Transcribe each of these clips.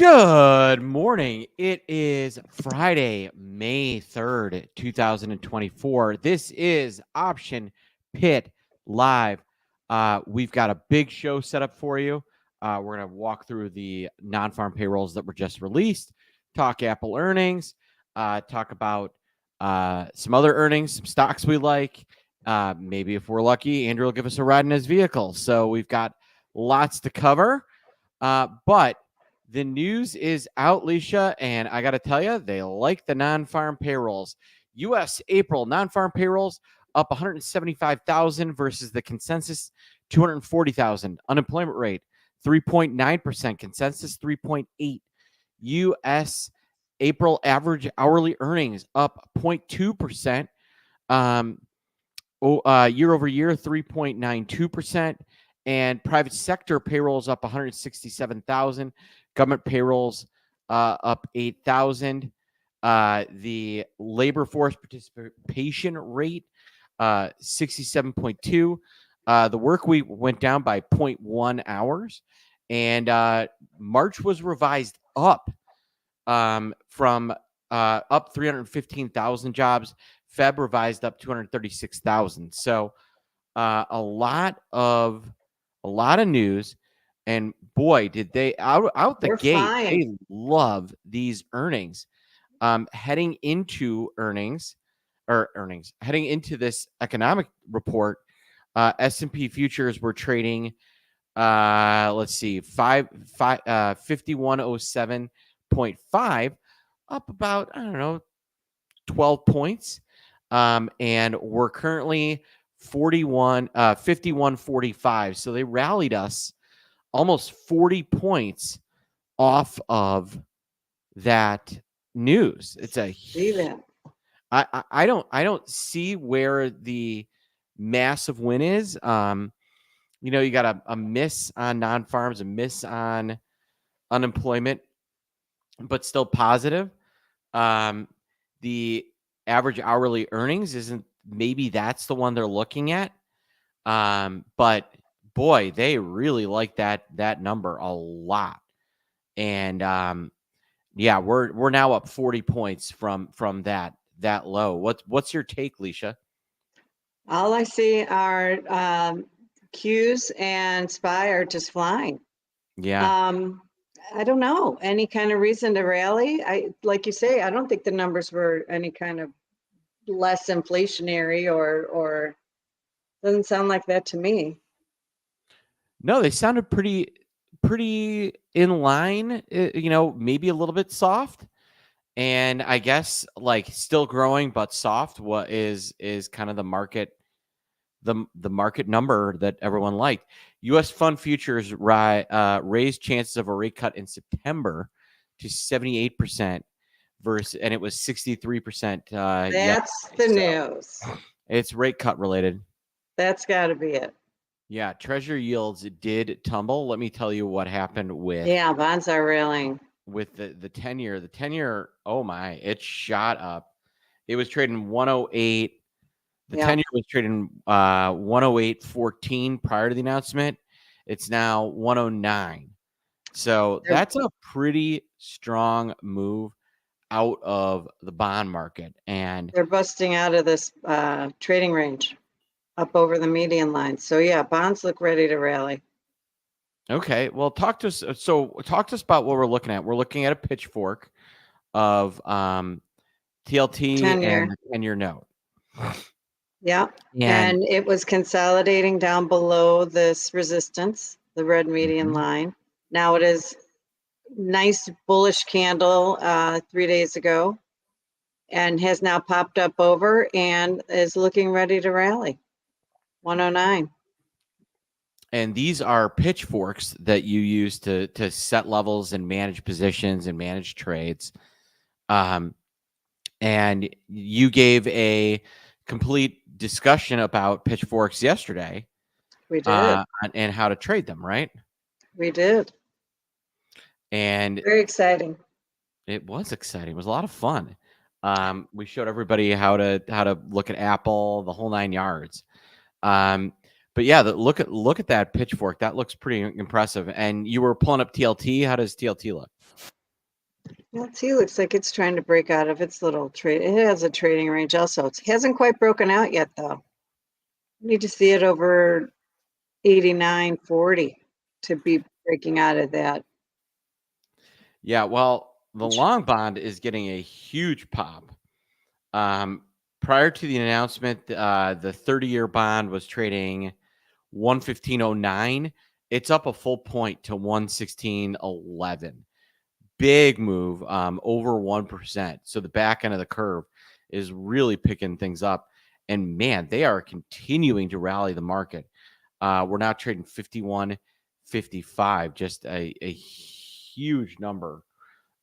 Good morning. It is Friday, May 3rd, 2024. This is Option Pit Live. We've got a big show set up for you. We're going to walk through the non-farm payrolls that were just released, talk Apple earnings, talk about some other earnings, some stocks we like. Maybe if we're lucky, Andrew will give us a ride in his vehicle. So we've got lots to cover. But the news is out, Leisha, and I got to tell you, they like the non-farm payrolls. U.S. April non-farm payrolls up 175,000 versus the consensus 240,000. Unemployment rate 3.9%, consensus 3.8. U.S. April average hourly earnings up 0.2%. Year over year 3.92%. And private sector payrolls up 167,000. Government payrolls up 8,000. The labor force participation rate 67.2. The work week went down by 0.1 hours, and March was revised up from up 315,000 jobs. Feb revised up 236,000. So a lot of news, and boy, did they out the gate. Fine. They love these earnings. Heading into heading into this economic report, S&P futures were trading. Let's see, 5107.5, up about 12 points, and we're currently 51.45. So they rallied us almost 40 points off of that news. It's a See that. I don't see where the massive win is. You got a miss on non-farms, a miss on unemployment, but still positive. The average hourly earnings isn't, maybe that's the one they're looking at. But boy, they really like that number a lot. And yeah, we're now up 40 points from that low. What's your take, Leisha? All I see are Qs and SPY are just flying. Yeah. I don't know any kind of reason to rally. Like you say, I don't think the numbers were any kind of less inflationary or doesn't sound like that to me. No, they sounded pretty in line, maybe a little bit soft, and I guess like still growing but soft. What is kind of the market number that everyone liked. U.S. fund futures raised chances of a rate cut in September to 78%. And it was 63%. That's the news. It's rate cut related. That's got to be it. Yeah, Treasury yields did tumble. Let me tell you what happened with. Yeah, bonds are railing. With the 10-year. The 10-year, oh my, it shot up. It was trading 108. The 10-year was trading 108.14 prior to the announcement. It's now 109. So that's a pretty strong move out of the bond market. And they're busting out of this trading range up over the median line. So yeah, bonds look ready to rally. Okay, well, talk to us about what we're looking at. We're looking at a pitchfork of TLT 10-year. and the 10-year note. Yeah, and it was consolidating down below this resistance, the red median line. Now it is nice bullish candle 3 days ago, and has now popped up over and is looking ready to rally. 109. And these are pitchforks that you use to set levels and manage positions and manage trades. And you gave a complete discussion about pitchforks yesterday. We did. And how to trade them, right? We did. And very exciting. It was exciting. It was a lot of fun. We showed everybody how to look at Apple, the whole 9 yards. But yeah, look at that pitchfork. That looks pretty impressive. And you were pulling up TLT. How does TLT look? TLT looks like it's trying to break out of its little trade. It has a trading range also. It hasn't quite broken out yet, though. Need to see it over 89.40 to be breaking out of that. Yeah, well, the long bond is getting a huge pop. Prior to the announcement, the 30-year bond was trading 115.09. It's up a full point to 116.11. Big move, over 1%. So the back end of the curve is really picking things up. And man, they are continuing to rally the market. We're now trading 51.55, just a huge number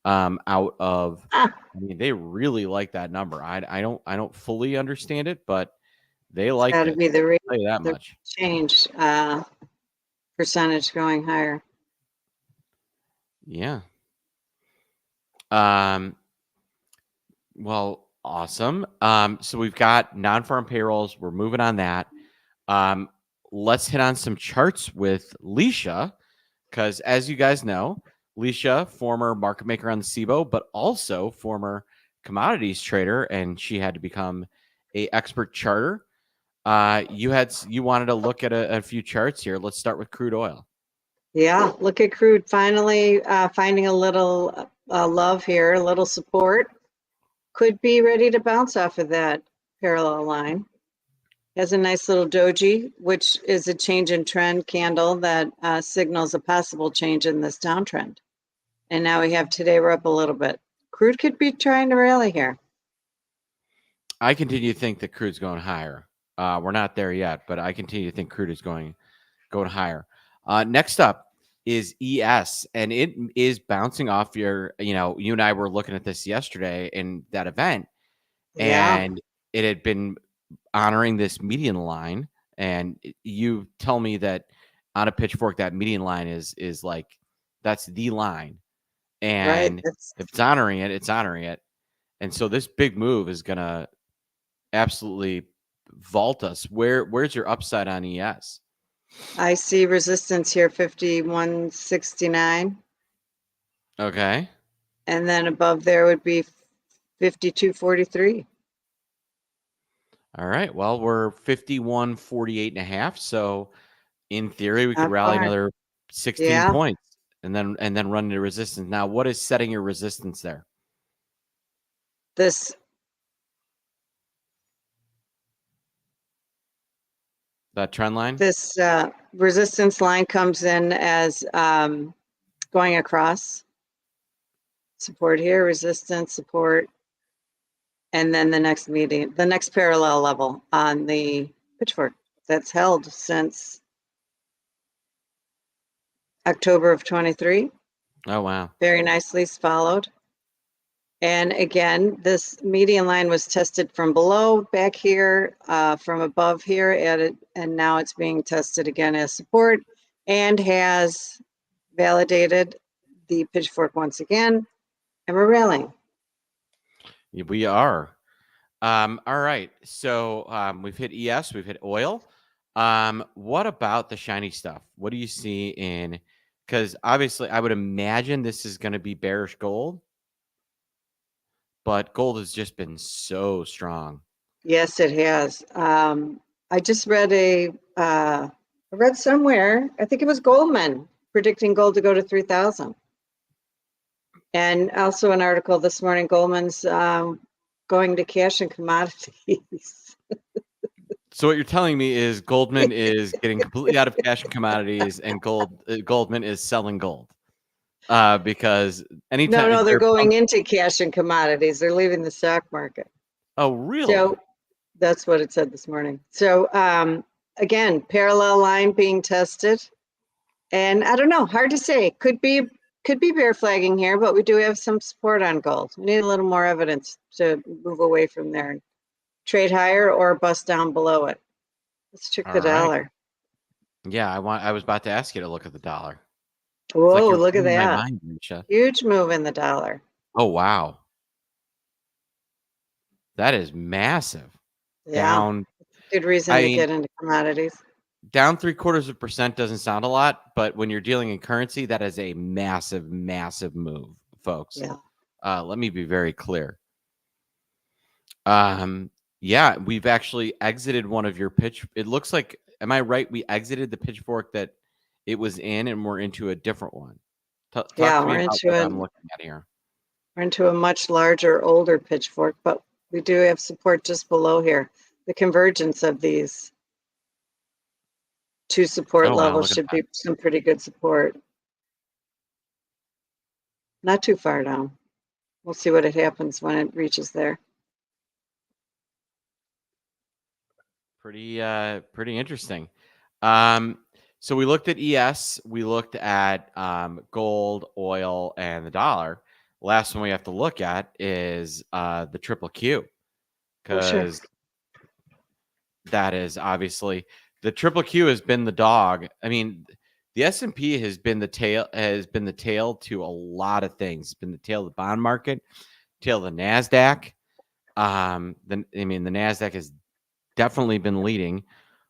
out of. I mean, they really like that number. I don't fully understand it, but they liked Got to it. be the rate, I'll tell you that much. change percentage going higher. Yeah. Well, awesome. So we've got non-farm payrolls. We're moving on that. Let's hit on some charts with Leisha, because as you guys know, Leisha, former market maker on the SIBO, but also former commodities trader, and she had to become a expert charter. You wanted to look at a few charts here. Let's start with crude oil. Yeah, look at crude finally finding a little love here, a little support. Could be ready to bounce off of that parallel line. Has a nice little doji, which is a change in trend candle that signals a possible change in this downtrend. And now we have today, we're up a little bit. Crude could be trying to rally here. I continue to think that crude's going higher. We're not there yet, but I continue to think crude is going higher. Next up is ES, and it is bouncing off your, you and I were looking at this yesterday in that event, and it had been honoring this median line. And you tell me that on a pitchfork, that median line is like, that's the line. And right. if it's honoring it, it's honoring it. And so this big move is going to absolutely vault us. Where's your upside on ES? I see resistance here, 51.69. Okay. And then above there would be 52.43. All right. Well, we're 51.48.5. So in theory, we could rally another 16 points and then run into resistance. Now, what is setting your resistance there? That trend line? This resistance line comes in as going across. Support here, resistance, support. And then the next parallel level on the pitchfork that's held since October of 23. Oh, wow. Very nicely followed. And again, this median line was tested from below back here, from above here at it, and now it's being tested again as support and has validated the pitchfork once again, and we're rallying. We are. All right. So we've hit ES, we've hit oil. What about the shiny stuff? What do you see in? Because obviously, I would imagine this is going to be bearish gold, but gold has just been so strong. Yes, it has. I just read I read somewhere, I think it was Goldman, predicting gold to go to 3,000. And also an article this morning, Goldman's going to cash and commodities. So what you're telling me is Goldman is getting completely out of cash and commodities, and Goldman is selling gold. Because anytime No, they're going into cash and commodities. They're leaving the stock market. Oh, really? So that's what it said this morning. So again, parallel line being tested. And I don't know, hard to say. Could be bear flagging here, but we do have some support on gold. We need a little more evidence to move away from there and trade higher or bust down below it. Let's check the dollar. Yeah, I was about to ask you to look at the dollar. Whoa, look at that. Huge move in the dollar. Oh, wow. That is massive. Yeah. Down. Good reason to get into commodities. Down 0.75% doesn't sound a lot, but when you're dealing in currency, that is a massive, massive move, folks. Yeah. Let me be very clear. Yeah, we've actually exited one of your pitch. It looks like, am I right? We exited the pitchfork that it was in, and we're into a different one. Talk Yeah, to me about what I'm looking at here. we're into a much larger, older pitchfork, but we do have support just below here. The convergence of these two support levels should be some pretty good support. Not too far down. We'll see what it happens when it reaches there. Pretty interesting. So we looked at ES, we looked at gold, oil, and the dollar. Last one we have to look at is the triple Q, because that is obviously the triple Q has been the dog. I mean, the S&P has been the tail to a lot of things. It's been the tail of the bond market, tail of the NASDAQ. The NASDAQ has definitely been leading.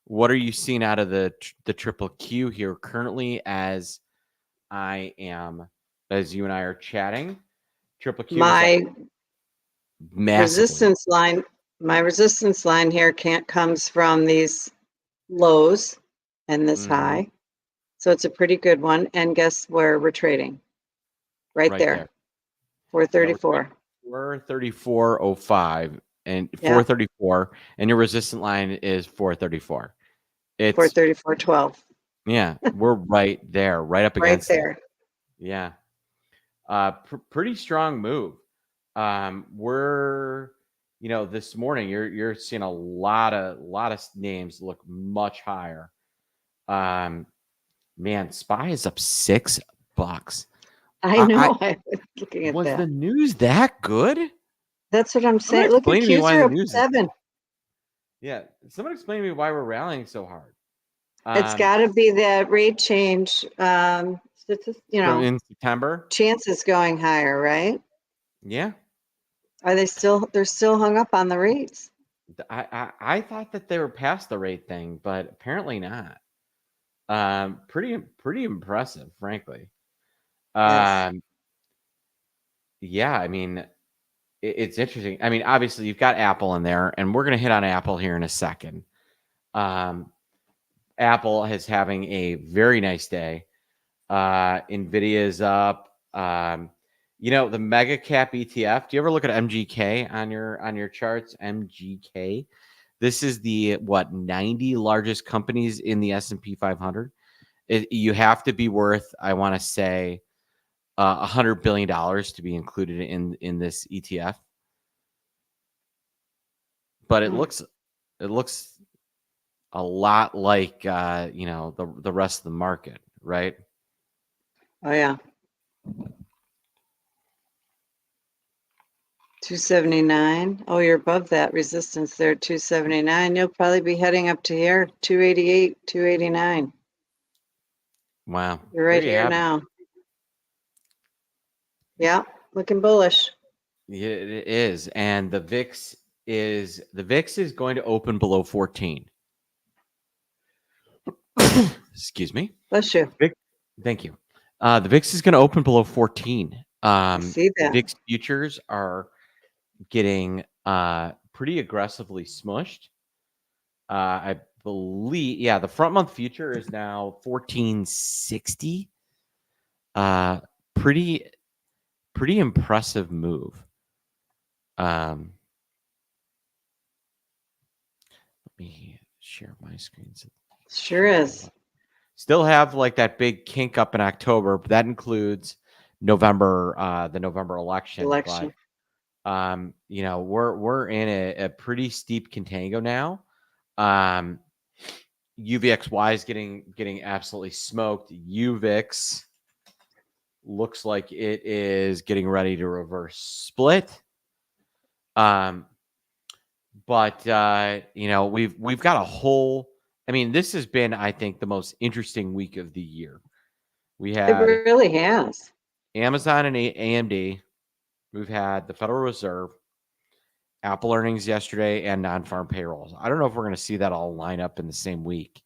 What are you seeing out of the triple Q here currently as you and I are chatting? Triple Q My resistance line here comes from these lows and this high. So it's a pretty good one. And guess where we're trading? Right there. 434. 434.05 and 434, and your resistance line is 434. It's 434.12. Yeah, we're right there, right up against there. It. Yeah. Pretty strong move. We're, this morning you're seeing a lot of names look much higher. Man, SPY is up $6. I know. I was looking at was that. The news that good? That's what I'm saying. Look at Q's are up 7. Yeah, someone explain to me why we're rallying so hard. It's got to be the rate change. In September, chances going higher, right? Yeah. Are they still? They're still hung up on the rates. I thought that they were past the rate thing, but apparently not. Pretty impressive, frankly. Yes. Yeah, I mean, it's interesting. I mean, obviously you've got Apple in there, and we're going to hit on Apple here in a second. Apple is having a very nice day. Nvidia is up. The mega cap ETF. Do you ever look at MGK on your charts? MGK. This is the 90 largest companies in the S&P 500. You have to be worth, I want to say, $100 billion to be included in this ETF. But it looks a lot like the rest of the market, right? Oh yeah. 279. Oh, you're above that resistance there, 279. You'll probably be heading up to here, 288, 289. Wow. You're right here now. Yeah, looking bullish. Yeah, it is. And the VIX is going to open below 14. Excuse me. Bless you. Thank you. The VIX is going to open below 14. I see that. VIX futures are getting pretty aggressively smushed. I believe, the front month future is now 1460. Pretty impressive move. Let me share my screen. Sure is. Still have like that big kink up in October, but that includes November, the November election. But we're in a pretty steep contango now. UVXY is getting absolutely smoked. UVIX looks like it is getting ready to reverse split. But we've got a whole. I mean, this has been, I think, the most interesting week of the year. It really has. Amazon and AMD. We've had the Federal Reserve, Apple earnings yesterday, and non-farm payrolls. I don't know if we're going to see that all line up in the same week.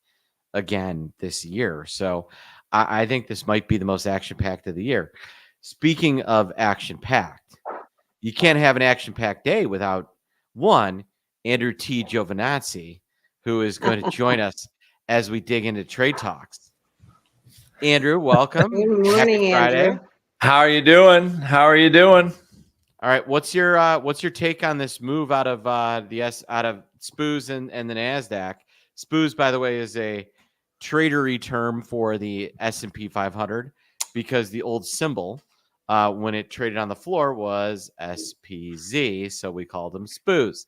again this year. So I think this might be the most action-packed of the year. Speaking of action-packed, you can't have an action-packed day without one, Andrew T. Giovinazzi, who is going to join us as we dig into trade talks. Andrew, welcome. Good morning, Happy Friday. Andrew. How are you doing? How are you doing? All right, what's your take on this move out of out of SPOOs and the Nasdaq? SPOOs, by the way, is a tradery term for the S&P 500 because the old symbol when it traded on the floor was SPZ, so we called them SPOOs.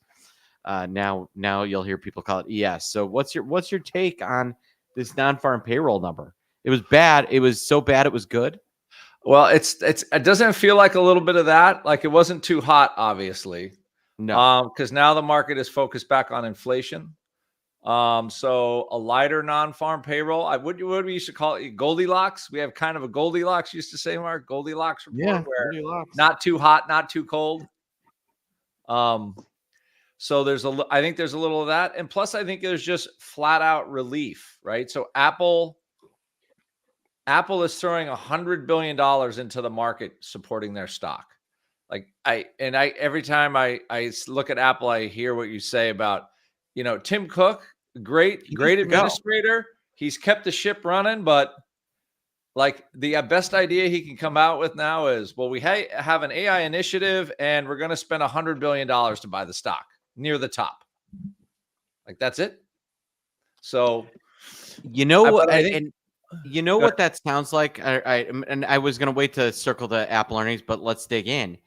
Now you'll hear people call it ES. So what's your take on this non-farm payroll number? It was bad. It was so bad it was good. Well, it doesn't feel like a little bit of that. Like it wasn't too hot, obviously. No. Because now the market is focused back on inflation. So a lighter non-farm payroll. What we used to call it Goldilocks. We have kind of a Goldilocks, used to say, Mark, Goldilocks report, where Goldilocks. not too hot, not too cold. So I think there's a little of that. And plus I think there's just flat out relief, right? So Apple is throwing $100 billion into the market supporting their stock. Like every time I look at Apple, I hear what you say about, Tim Cook, great administrator. He's kept the ship running, but like the best idea he can come out with now is, well, we have an AI initiative and we're going to spend $100 billion to buy the stock near the top. Like that's it. So, what that sounds like? I was going to wait to circle the Apple earnings, but let's dig in.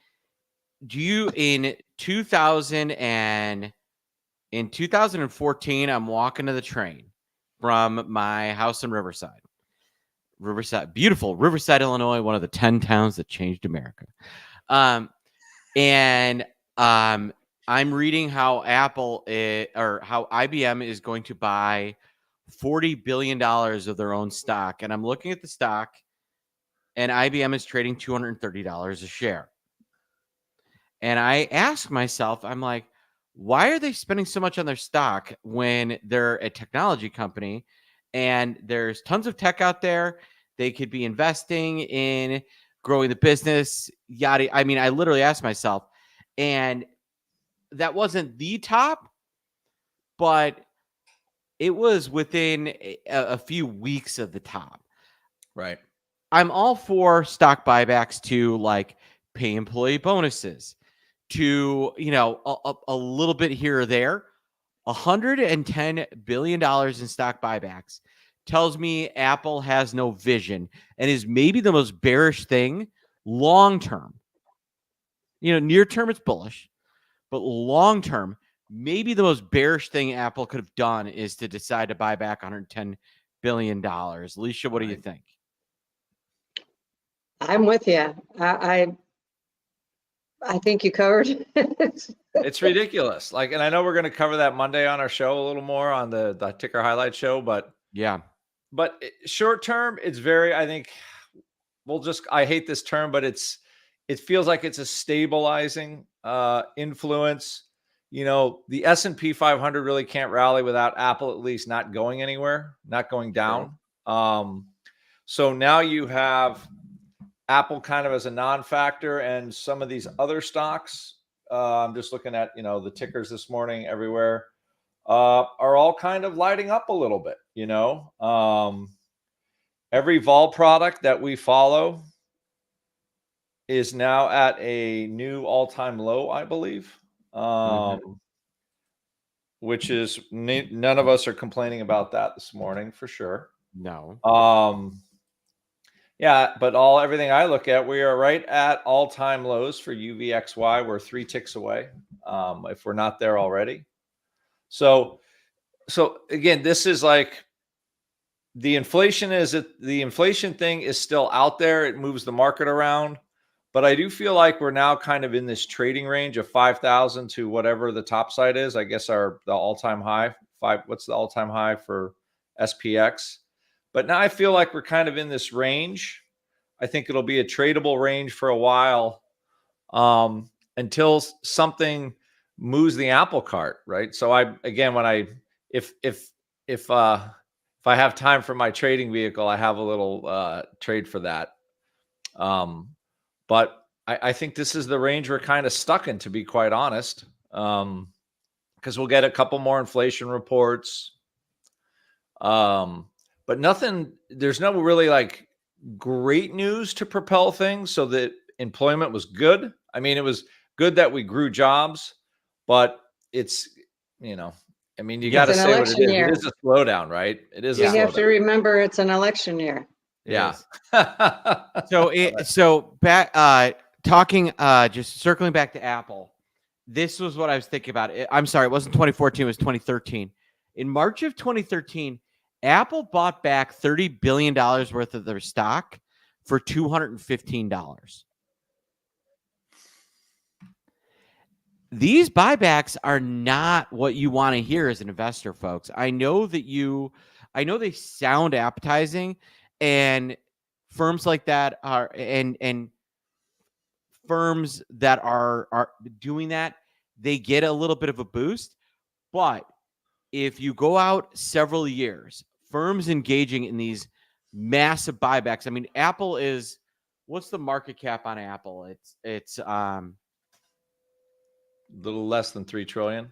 In 2014, I'm walking to the train from my house in Riverside, beautiful Riverside, Illinois, one of the 10 towns that changed America. I'm reading how how IBM is going to buy $40 billion of their own stock. And I'm looking at the stock and IBM is trading $230 a share. And I ask myself, I'm like, why are they spending so much on their stock when they're a technology company and there's tons of tech out there? They could be investing in growing the business, yada. I mean, I literally asked myself, and that wasn't the top, but it was within a few weeks of the top. Right. I'm all for stock buybacks to like pay employee bonuses, to, a little bit here or there. $110 billion in stock buybacks tells me Apple has no vision and is maybe the most bearish thing long term. Near term it's bullish, but long term, maybe the most bearish thing Apple could have done is to decide to buy back $110 billion. Alicia, what do you think? I'm with you. I think you covered it. It's ridiculous. Like, and I know we're going to cover that Monday on our show a little more on the ticker highlight show, but yeah. But short term, it's very, I think I hate this term, but it feels like it's a stabilizing influence. The S&P 500 really can't rally without Apple at least not going anywhere, not going down. So now you have Apple kind of as a non-factor, and some of these other stocks, I'm just looking at, the tickers this morning everywhere, are all kind of lighting up a little bit, every vol product that we follow is now at a new all-time low, I believe, which is none of us are complaining about that this morning for sure. No. Yeah, but everything I look at, we are right at all-time lows for UVXY. We're 3 ticks away, if we're not there already. So again, this is like the inflation thing is still out there. It moves the market around, but I do feel like we're now kind of in this trading range of 5,000 to whatever the top side is. I guess the all-time high what's the all-time high for SPX? But now I feel like we're kind of in this range. I think it'll be a tradable range for a while, until something moves the apple cart, right? So if I have time for my trading vehicle, I have a little trade for that. But I think this is the range we're kind of stuck in, to be quite honest, because we'll get a couple more inflation reports. But nothing, there's no really like great news to propel things. So that employment was good. I mean, it was good that we grew jobs, but it's, I mean, you got to say what it is. It is a slowdown, right? It is. We have to remember it's an election year. Yeah. So back, talking, just circling back to Apple. This was what I was thinking about. I'm sorry, it wasn't 2014, it was 2013. In March of 2013, Apple bought back $30 billion worth of their stock for $215. These buybacks are not what you want to hear as an investor, folks. I know they sound appetizing, and firms like that are, and firms that are doing that, they get a little bit of a boost. But if you go out several years, firms engaging in these massive buybacks. I mean, Apple is, what's the market cap on Apple? It's a little less than 3 trillion.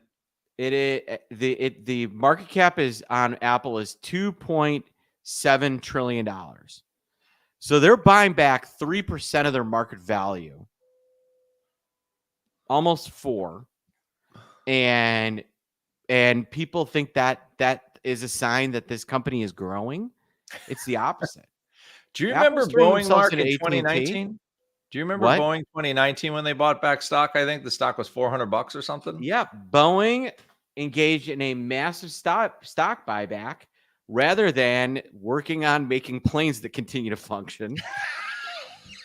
The market cap is on Apple is $2.7 trillion. So they're buying back 3% of their market value, almost 4%. And people think that is a sign that this company is growing. It's the opposite. Do you remember Boeing, Mark, in 2019? Do you remember Boeing 2019 when they bought back stock? I think the stock was $400 or something. Yeah, Boeing engaged in a massive stock buyback rather than working on making planes that continue to function.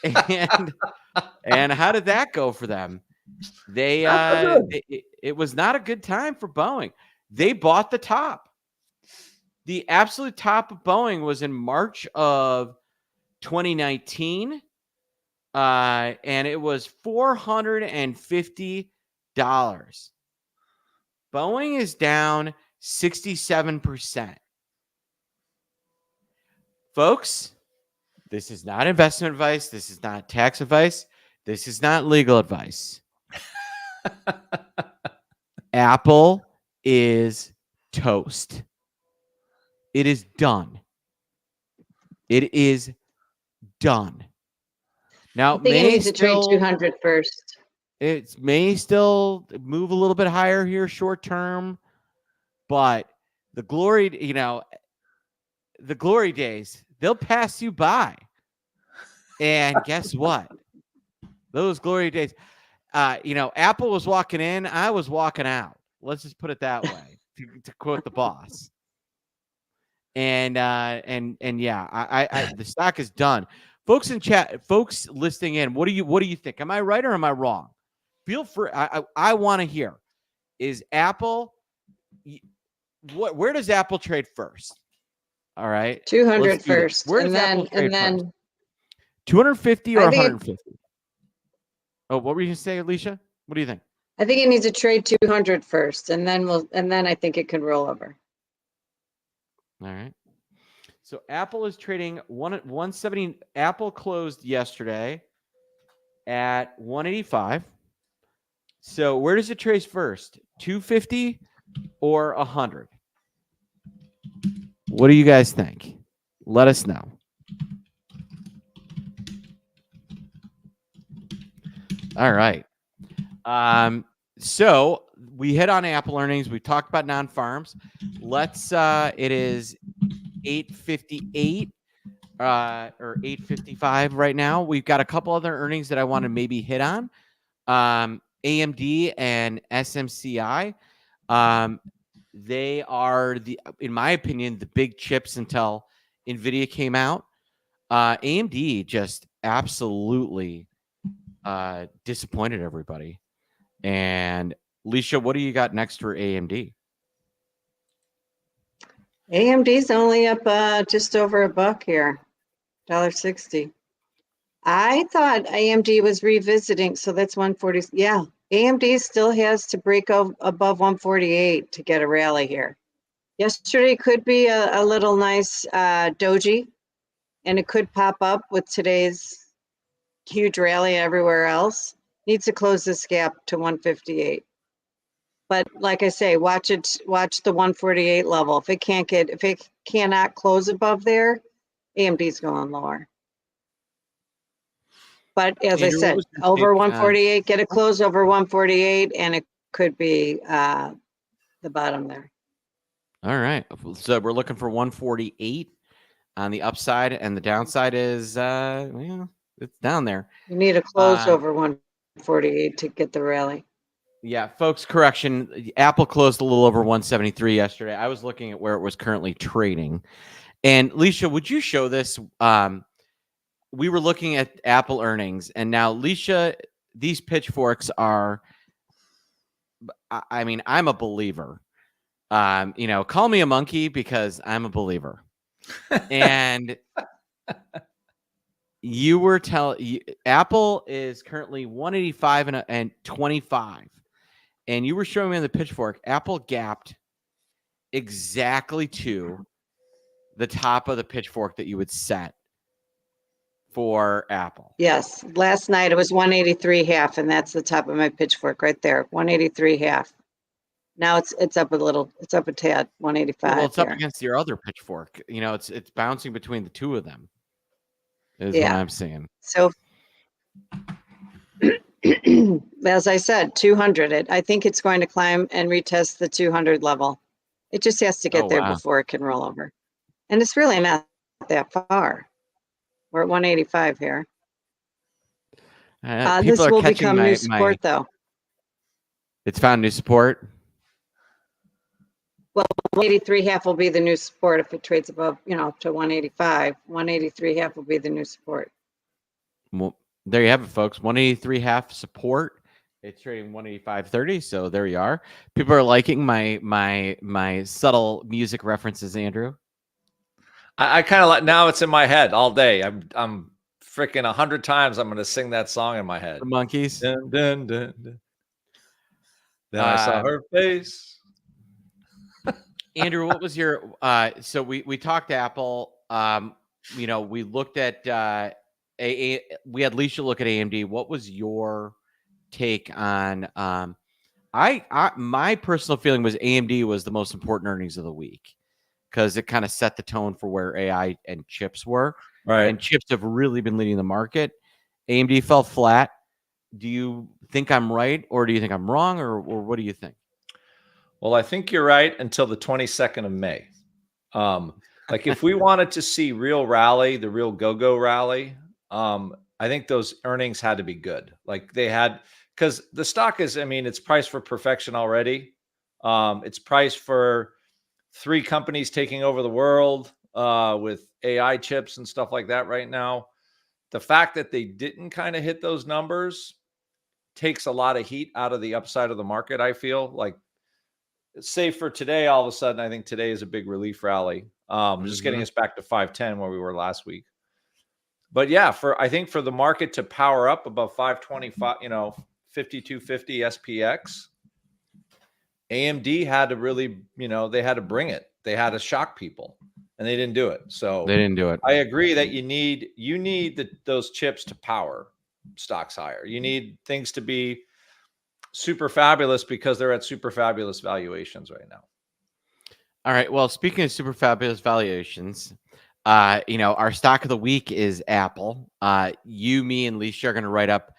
and how did that go for them? It was not a good time for Boeing. They bought the top. The absolute top of Boeing was in March of 2019. And it was $450. Boeing is down 67%. Folks, this is not investment advice. This is not tax advice. This is not legal advice. Apple is toast. It is done. It is done. Now, I think it needs to trade 200 first. It may still move a little bit higher here short term, but the glory days, they'll pass you by. And guess what? Those glory days, Apple was walking in, I was walking out. Let's just put it that way, to quote the boss. And yeah, the stock is done. Folks in chat, folks listening in, what do you think? Am I right or am I wrong? Feel free. I want to hear. Is Apple? Where does Apple trade first? All right, 200 first, where does Apple trade first? 250 or 150? Oh, what were you going to say, Alicia? What do you think? I think it needs to trade 200 first, and then I think it could roll over. All right. So Apple is trading 170. Apple closed yesterday at 185. So where does it trade first? 250 or 100? What do you guys think? Let us know. All right. So we hit on Apple earnings. We talked about non-farms. Let's it is 8:58 or 8:55 right now. We've got a couple other earnings that I want to maybe hit on. AMD and SMCI. They are in my opinion, the big chips until NVIDIA came out. AMD just absolutely disappointed everybody. And Alicia, what do you got next for AMD? AMD's only up just over $1 here, $1.60. I thought AMD was revisiting, so that's 140. Yeah, AMD still has to break above 148 to get a rally here. Yesterday could be a little nice doji, and it could pop up with today's huge rally everywhere else. Needs to close this gap to 158. But like I say, watch the 148 level. If it cannot close above there, AMD's going lower. But as Andrew, I said, over 148, get a close over 148, and it could be the bottom there. All right. So we're looking for 148 on the upside, and the downside is it's down there. You need a close over 148 to get the rally. Yeah, folks, correction. Apple closed a little over 173 yesterday. I was looking at where it was currently trading. And Leisha, would you show this? We were looking at Apple earnings, and now, Leisha, these pitchforks are, I mean, I'm a believer. Call me a monkey because I'm a believer. And you were Apple is currently 185 and 25. And you were showing me on the pitchfork, Apple gapped exactly to the top of the pitchfork that you would set for Apple. Yes. Last night it was 183.5, and that's the top of my pitchfork right there. 183.5. Now it's up a little. It's up a tad. 185. Well, it's up against your other pitchfork. It's bouncing between the two of them. Is what I'm seeing. So, as I said, 200. I think it's going to climb and retest the 200 level. It just has to get there before it can roll over. And it's really not that far. We're at 185 here. This will become new support, though. It's found new support. Well, 183.5 will be the new support if it trades above, to 185. 183.5 will be the new support. Well, there you have it, folks. 183.5 support. It's trading 185.30. So there you are. People are liking my subtle music references, Andrew. I kind of like, now it's in my head all day. I'm freaking 100 times. I'm going to sing that song in my head. The Monkeys. Dun, dun, dun, dun. Then I saw her face. Andrew, what was your so we talked Apple. We looked at we had Leisha look at AMD. What was your take on my personal feeling was AMD was the most important earnings of the week because it kind of set the tone for where AI and chips were. Right. And chips have really been leading the market. AMD fell flat. Do you think I'm right, or do you think I'm wrong, or what do you think? Well, I think you're right until the 22nd of May. Like if we wanted to see real rally, the real go-go rally, I think those earnings had to be good. Like they had, because the stock is, it's priced for perfection already. It's priced for 3 companies taking over the world with AI chips and stuff like that right now. The fact that they didn't kind of hit those numbers takes a lot of heat out of the upside of the market, I feel. Like, say for today, all of a sudden, I think today is a big relief rally. Just getting us back to 510 where we were last week. But yeah, I think for the market to power up above 525, 5250 SPX, AMD had to really, they had to bring it. They had to shock people, and they didn't do it. So they didn't do it. I agree that you need those chips to power stocks higher. You need things to be super fabulous because they're at super fabulous valuations right now. All right. Well, speaking of super fabulous valuations, our stock of the week is Apple. You, me, and Leisha are going to write up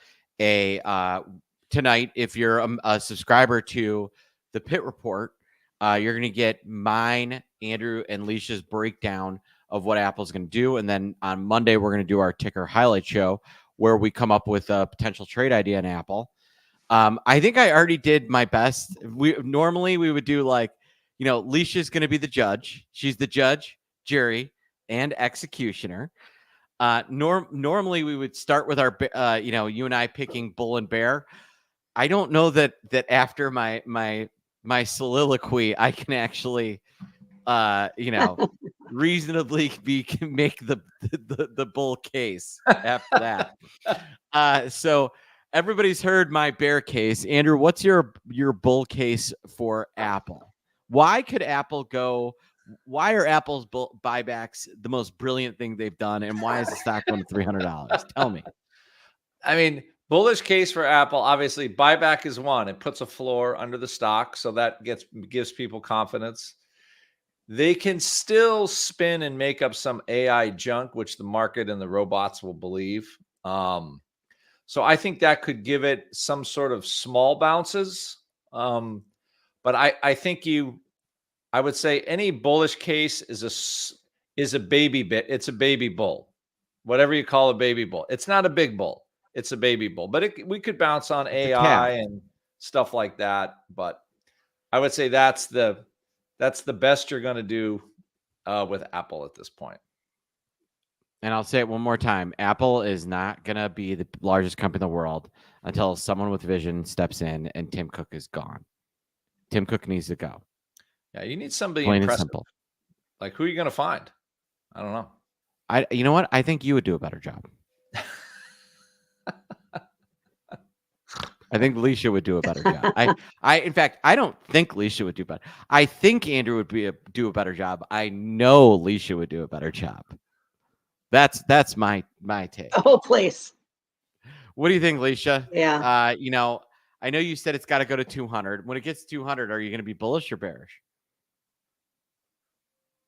tonight. If you're a subscriber to the Pit Report, you're going to get mine, Andrew, and Leisha's breakdown of what Apple's going to do. And then on Monday, we're going to do our ticker highlight show where we come up with a potential trade idea in Apple. I think I already did my best. Normally we would do Leisha's going to be the judge. She's the judge, jury, and executioner. Normally we would start with our, you and I picking bull and bear. I don't know that after my soliloquy, I can actually, reasonably make the bull case after that. So everybody's heard my bear case. Andrew, what's your bull case for Apple? Why could Apple go? Why are Apple's buybacks the most brilliant thing they've done? And why is the stock going to $300? Tell me. I mean, bullish case for Apple. Obviously, buyback is one. It puts a floor under the stock, so that gives people confidence. They can still spin and make up some AI junk, which the market and the robots will believe. So I think that could give it some sort of small bounces. But I think I would say any bullish case is a baby bit. It's a baby bull, whatever you call a baby bull. It's not a big bull. It's a baby bull, but we could bounce on AI and stuff like that. But I would say that's the best you're going to do with Apple at this point. And I'll say it one more time. Apple is not going to be the largest company in the world until someone with vision steps in and Tim Cook is gone. Tim Cook needs to go. Yeah, you need somebody Plain impressive. and simple. Like, who are you going to find? I don't know. You know what? I think you would do a better job. I think Leisha would do a better job. In fact, I don't think Leisha would do better. I think Andrew would do a better job. I know Leisha would do a better job. That's my take. Oh, please. What do you think, Leisha? Yeah. I know you said it's got to go to 200. When it gets to 200, are you going to be bullish or bearish?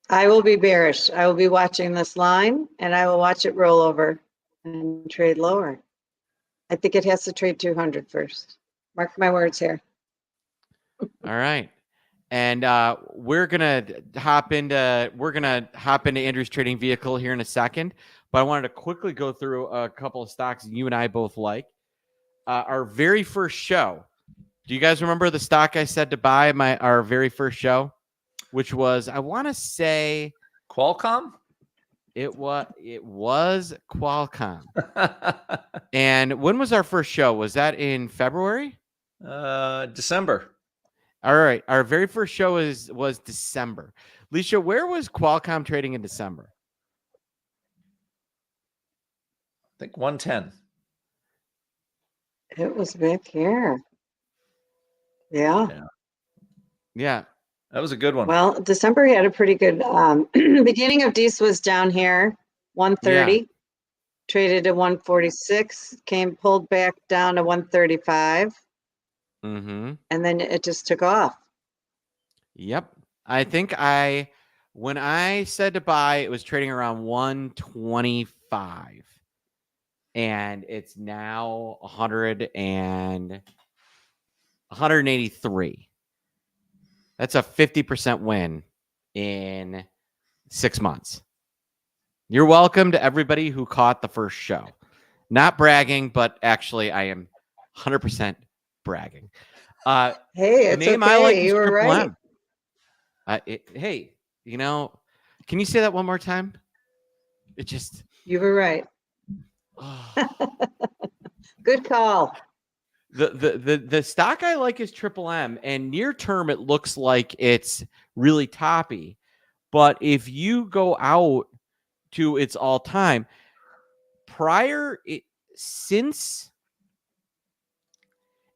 I will be bearish. I will be watching this line and I will watch it roll over and trade lower. I think it has to trade 200 first. Mark my words here. All right. And we're gonna hop into Andrew's trading vehicle here in a second. But I wanted to quickly go through a couple of stocks you and I both like. Our very first show. Do you guys remember the stock I said to buy our very first show? Which was, I want to say, Qualcomm. It was Qualcomm. And when was our first show? Was that in February? December. All right. Our very first show was December. Leisha, where was Qualcomm trading in December? I think 110. It was back here. Yeah. Yeah. That was a good one. Well, December had a pretty good beginning of Dece was down here, 130, Yeah. traded to 146, pulled back down to 135. Mm-hmm. And then it just took off. Yep. I think when I said to buy, it was trading around 125. And it's now 183. That's a 50% win in 6 months. You're welcome to everybody who caught the first show. Not bragging, but actually I am 100% bragging. Hey, it's the name okay. I like is You were Triple right. M. Hey, can you say that one more time? You were right. Good call. The stock I like is Triple M, and near term it looks like it's really toppy. But if you go out to its all time,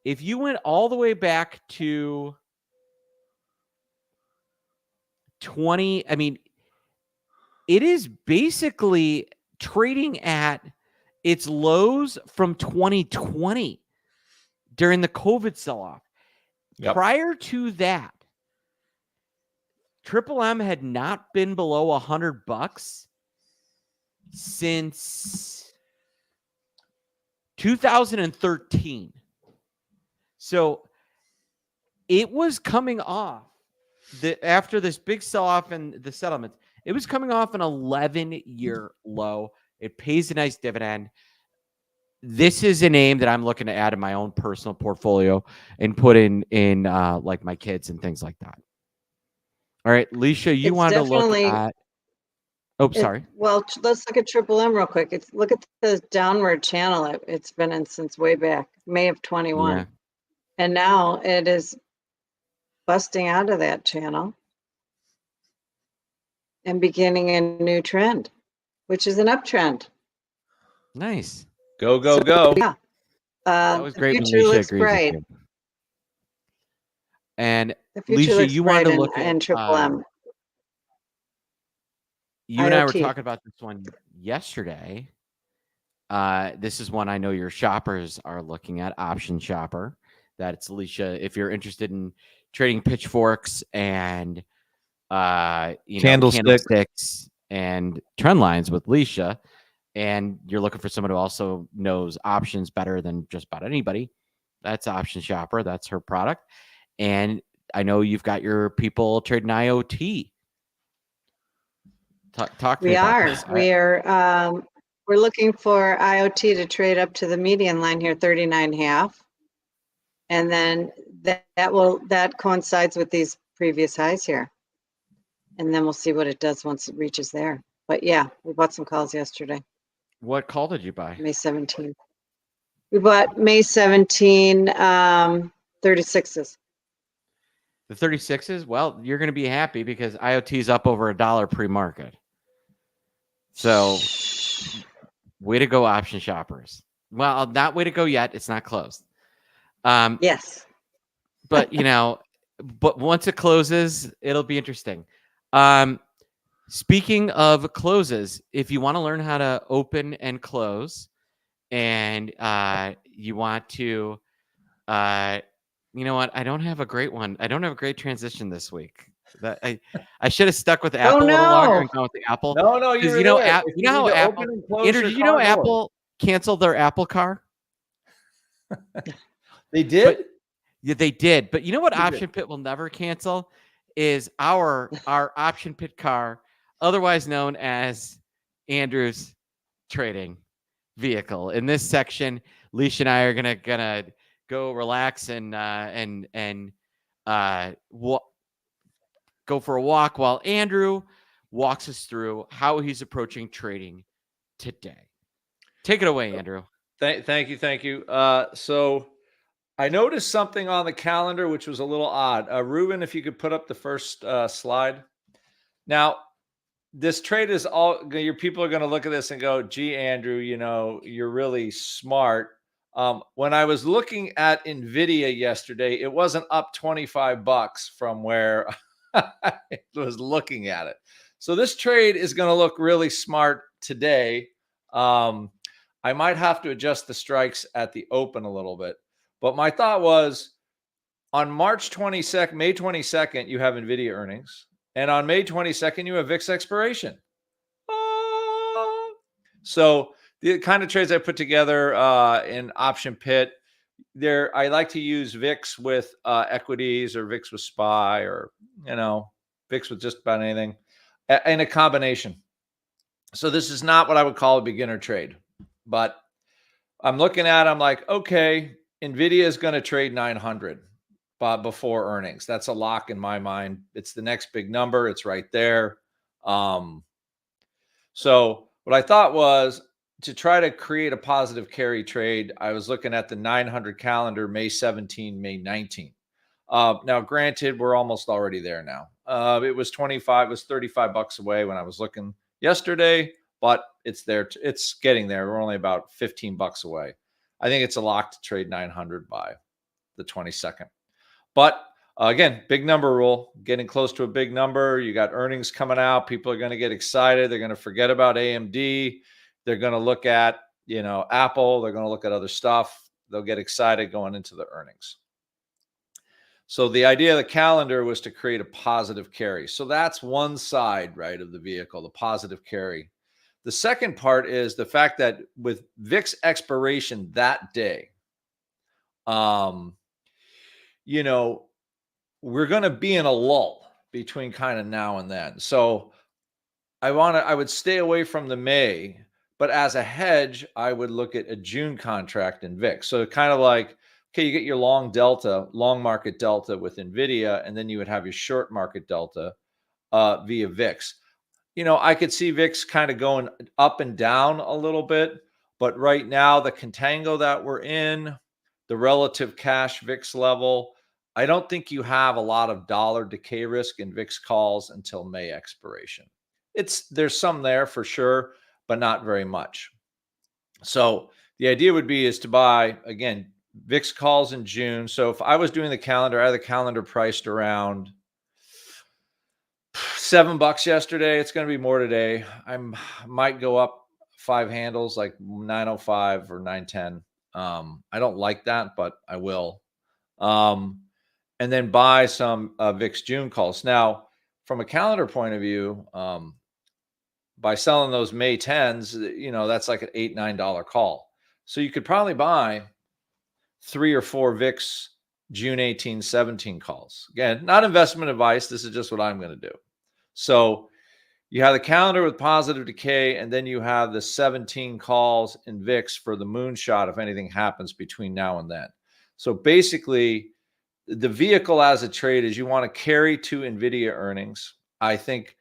if you went all the way back to 20, it is basically trading at its lows from 2020 during the COVID sell-off. Yep. Prior to that, Triple M had not been below $100 since 2013. So it was coming off after this big sell-off and the settlements. It was coming off an 11-year low. It pays a nice dividend. This is a name that I'm looking to add in my own personal portfolio and put in like my kids and things like that. All right, Leisha, you wanted to look at. Oh, sorry. Well, let's look at Triple M real quick. Look at the downward channel it's been in since way back, May of 21. Yeah. And now it is busting out of that channel and beginning a new trend, which is an uptrend. Nice. Go, go. Yeah. That was great. The future looks bright. And The future Leisha, looks you bright wanted to look in at, Triple M. you and I were IoT. talking about this one yesterday. This is one I know your shoppers are looking at, Option Shopper. That's Leisha. If you're interested in trading pitchforks and candlesticks and trend lines with Leisha, and you're looking for someone who also knows options better than just about anybody, that's Option Shopper. That's her product. And I know you've got your people trading IoT. Talk to me about this. We're looking for IoT to trade up to the median line here, 39.5. And then that coincides with these previous highs here. And then we'll see what it does once it reaches there. But yeah, we bought some calls yesterday. What call did you buy? May 17th. We bought May 17, 36s. The 36s? Well, you're going to be happy because IoT is up over $1 pre-market. So, way to go, option shoppers. Well, not way to go yet. It's not closed. Yes. But, but once it closes, it'll be interesting. Speaking of closes, if you want to learn how to open and close, and you want to, you know what? I don't have a great one. I don't have a great transition this week. That I should have stuck with Apple a little longer and gone with the Apple. No, you know how Apple. Andrew, did you know Apple canceled their Apple Car? They did. Yeah, they did. But you know what Option Pit will never cancel is our Option Pit car, otherwise known as Andrew's trading vehicle. In this section, Leisha and I are gonna go relax and go for a walk while Andrew walks us through how he's approaching trading today. Take it away, Andrew. Thank you. So I noticed something on the calendar which was a little odd. Ruben, if you could put up the first slide. Now, this trade is your people are going to look at this and go, "Gee, Andrew, you're really smart." When I was looking at Nvidia yesterday, it wasn't up $25 from where I was looking at it. So this trade is going to look really smart today. I might have to adjust the strikes at the open a little bit. But my thought was on March 22nd, May 22nd, you have Nvidia earnings. And on May 22nd, you have VIX expiration. So the kind of trades I put together in Option Pit, I like to use VIX with equities or VIX with SPY or, VIX with just about anything in a combination. So this is not what I would call a beginner trade. But I'm looking at, I'm like, okay, Nvidia is going to trade 900 before earnings. That's a lock in my mind. It's the next big number. It's right there. So what I thought was to try to create a positive carry trade. I was looking at the 900 calendar, May 17, May 19. Now, granted, we're almost already there now. It was $35 away when I was looking yesterday, but it's there. It's getting there. We're only about $15 away. I think it's a lock to trade 900 by the 22nd. But again, big number rule, getting close to a big number. You got earnings coming out. People are going to get excited. They're going to forget about AMD. They're going to look at, Apple. They're going to look at other stuff. They'll get excited going into the earnings. So the idea of the calendar was to create a positive carry. So that's one side, right, of the vehicle, the positive carry. The second part is the fact that with VIX expiration that day, we're going to be in a lull between kind of now and then. So I would stay away from the May, but as a hedge, I would look at a June contract in VIX. So kind of like, okay, you get your long market delta with Nvidia, and then you would have your short market delta via VIX. I could see VIX kind of going up and down a little bit, but right now the contango that we're in, the relative cash VIX level, I don't think you have a lot of dollar decay risk in VIX calls until May expiration. There's some there for sure, but not very much. So the idea would be is to buy, again, VIX calls in June. So if I was doing the calendar, I had the calendar priced around $7 yesterday. It's going to be more today. Might go up 5 handles, like 905 or 910. I don't like that, but I will. And then buy some VIX June calls. Now, from a calendar point of view, by selling those May 10s, that's like an $8, $9 call. So you could probably buy 3 or 4 VIX June 18, 17 calls. Again, not investment advice. This is just what I'm going to do. So you have the calendar with positive decay, and then you have the 17 calls in VIX for the moonshot if anything happens between now and then. So basically, the vehicle as a trade is you want to carry to NVIDIA earnings. I think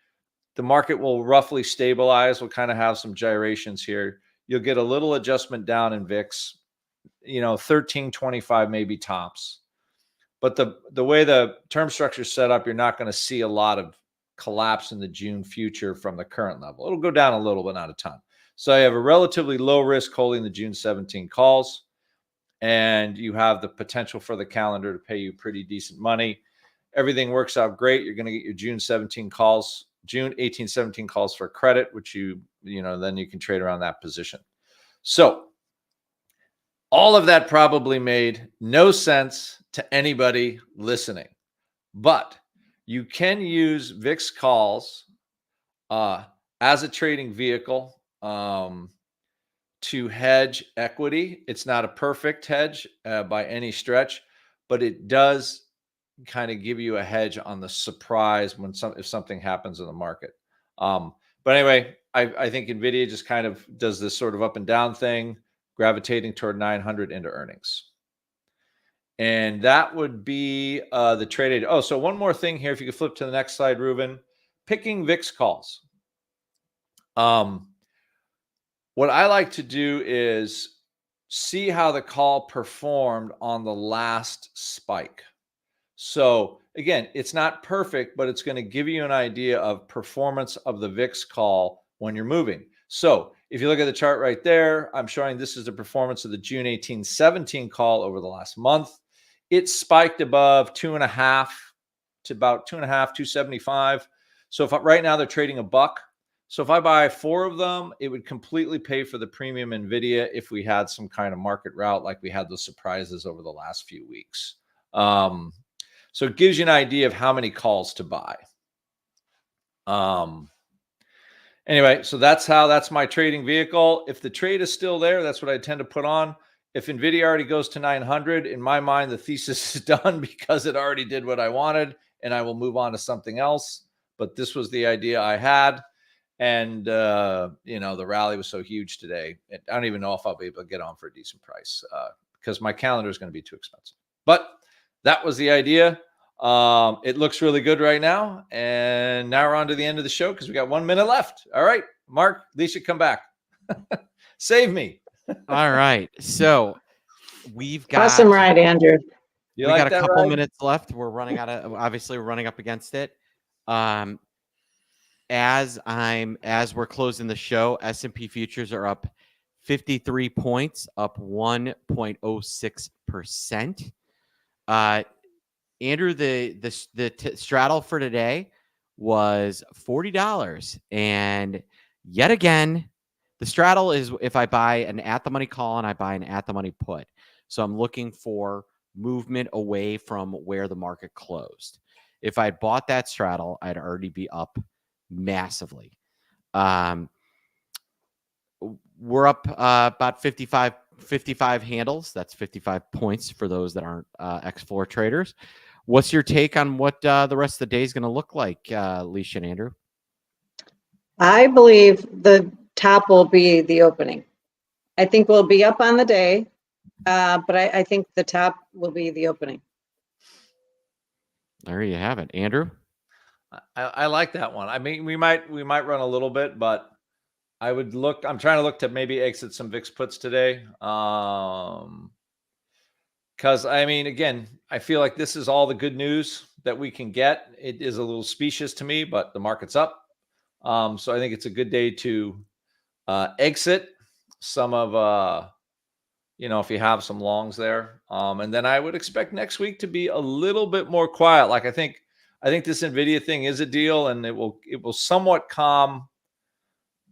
the market will roughly stabilize. We'll kind of have some gyrations here. You'll get a little adjustment down in VIX, 1325 maybe tops. But the way the term structure is set up, you're not going to see a lot of collapse in the June future from the current level. It'll go down a little, but not a ton. So I have a relatively low risk holding the June 17 calls, and you have the potential for the calendar to pay you pretty decent money. Everything works out great. You're going to get your June 17 calls, June 18, 17 calls for credit, which then you can trade around that position. So all of that probably made no sense to anybody listening, but you can use VIX calls as a trading vehicle to hedge equity. It's not a perfect hedge by any stretch, but it does kind of give you a hedge on the surprise if something happens in the market. But anyway, I think NVIDIA just kind of does this sort of up and down thing, gravitating toward 900 into earnings. And that would be the trade. Oh, so one more thing here. If you could flip to the next slide, Ruben. Picking VIX calls. What I like to do is see how the call performed on the last spike. So again, it's not perfect, but it's going to give you an idea of performance of the VIX call when you're moving. So if you look at the chart right there, I'm showing this is the performance of the June 18, 17 call over the last month. It spiked above 2.5 to about 2.5, 275. So if right now they're trading $1. So if I buy 4 of them, it would completely pay for the premium NVIDIA if we had some kind of market route like we had those surprises over the last few weeks. So it gives you an idea of how many calls to buy. Anyway, so that's my trading vehicle. If the trade is still there, that's what I tend to put on. If NVIDIA already goes to 900, in my mind, the thesis is done because it already did what I wanted, and I will move on to something else. But this was the idea I had. And, the rally was so huge today. I don't even know if I'll be able to get on for a decent price because my calendar is going to be too expensive. But that was the idea. It looks really good right now. And now we're on to the end of the show because we got 1 minute left. All right, Mark, Alicia, come back. Save me. All right. So we've got awesome ride, Andrew. We got a couple minutes left. We're running we're running up against it. As we're closing the show, S&P futures are up 53 points, up 1.06%. Andrew, the straddle for today was $40, and yet again, the straddle is if I buy an at the money call and I buy an at the money put. So I'm looking for movement away from where the market closed. If I bought that straddle, I'd already be up massively. We're up about 55 handles. That's 55 points for those that aren't X4 traders. What's your take on what the rest of the day is going to look like, Alicia and Andrew? I believe the top will be the opening. I think we'll be up on the day, but I think the top will be the opening. There you have it, Andrew. I like that one. I mean, we might run a little bit, but I'm trying to look to maybe exit some VIX puts today. Because I mean, again, I feel like this is all the good news that we can get. It is a little specious to me, but the market's up. So I think it's a good day to exit some of if you have some longs there. And then I would expect next week to be a little bit more quiet. Like I think this Nvidia thing is a deal, and it will somewhat calm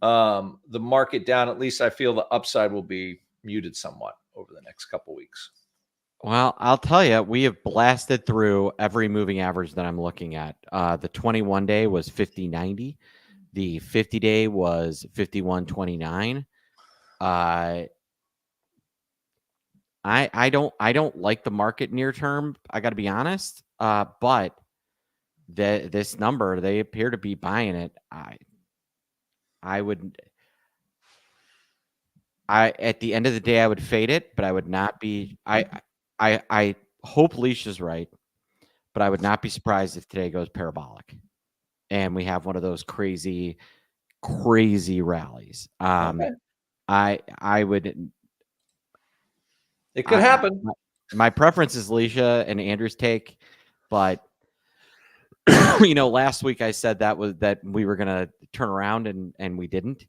the market down. At least I feel the upside will be muted somewhat over the next couple weeks. Well, I'll tell you, we have blasted through every moving average that I'm looking at. The 21-day was 50.90. The 50-day was 51.29. I don't like the market near term. I got to be honest. But this number, they appear to be buying it. At the end of the day, I would fade it, but I would not be. I hope Leisha's right, but I would not be surprised if today goes parabolic, and we have one of those crazy rallies. Okay. I would. It could happen. My preference is Leisha and Andrew's take, but last week I said that we were gonna turn around and we didn't.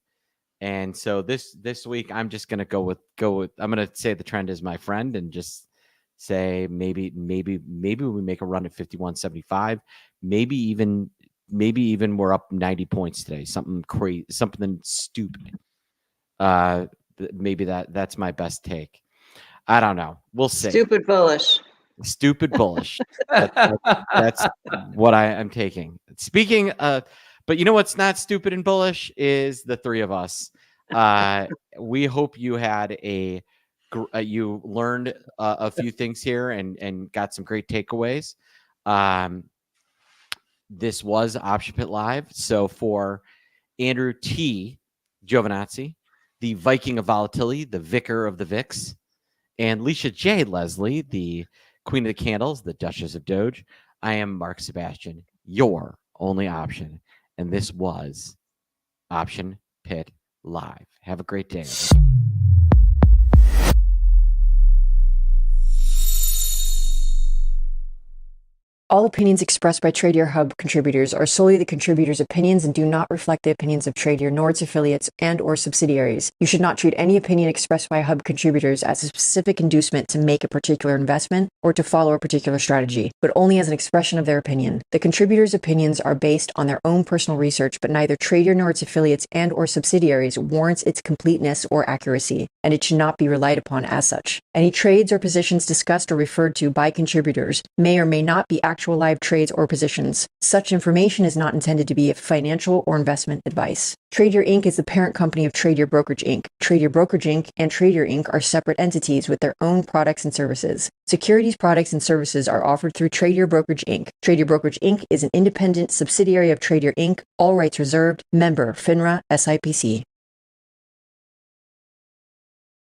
And so this week I'm just gonna go with I'm gonna say the trend is my friend and just say maybe we make a run at 51.75, maybe even we're up 90 points today, something crazy, something stupid. Maybe that's my best take. I don't know. We'll see. Stupid bullish. That's what I'm taking. Speaking of, but you know what's not stupid and bullish is the three of us. We hope you had you learned a few things here and got some great takeaways. This was Option Pit Live. So for Andrew T. Giovinazzi, the Viking of Volatility, the Vicar of the VIX, and Leisha J. Leslie, the Queen of the Candles, the Duchess of Doge, I am Mark Sebastian, your only option. And this was Option Pit Live. Have a great day, everybody. All opinions expressed by Trader Hub contributors are solely the contributors' opinions and do not reflect the opinions of Trader nor its affiliates and or subsidiaries. You should not treat any opinion expressed by Hub contributors as a specific inducement to make a particular investment or to follow a particular strategy, but only as an expression of their opinion. The contributors' opinions are based on their own personal research, but neither Trader nor its affiliates and or subsidiaries warrants its completeness or accuracy, and it should not be relied upon as such. Any trades or positions discussed or referred to by contributors may or may not be actual live trades or positions. Such information is not intended to be financial or investment advice. Trader Inc. is the parent company of Trader Brokerage Inc. Trader Brokerage Inc. and Trader Inc. are separate entities with their own products and services. Securities products and services are offered through Trader Brokerage Inc. Trader Brokerage Inc. is an independent subsidiary of Trader Inc. All rights reserved. Member FINRA SIPC.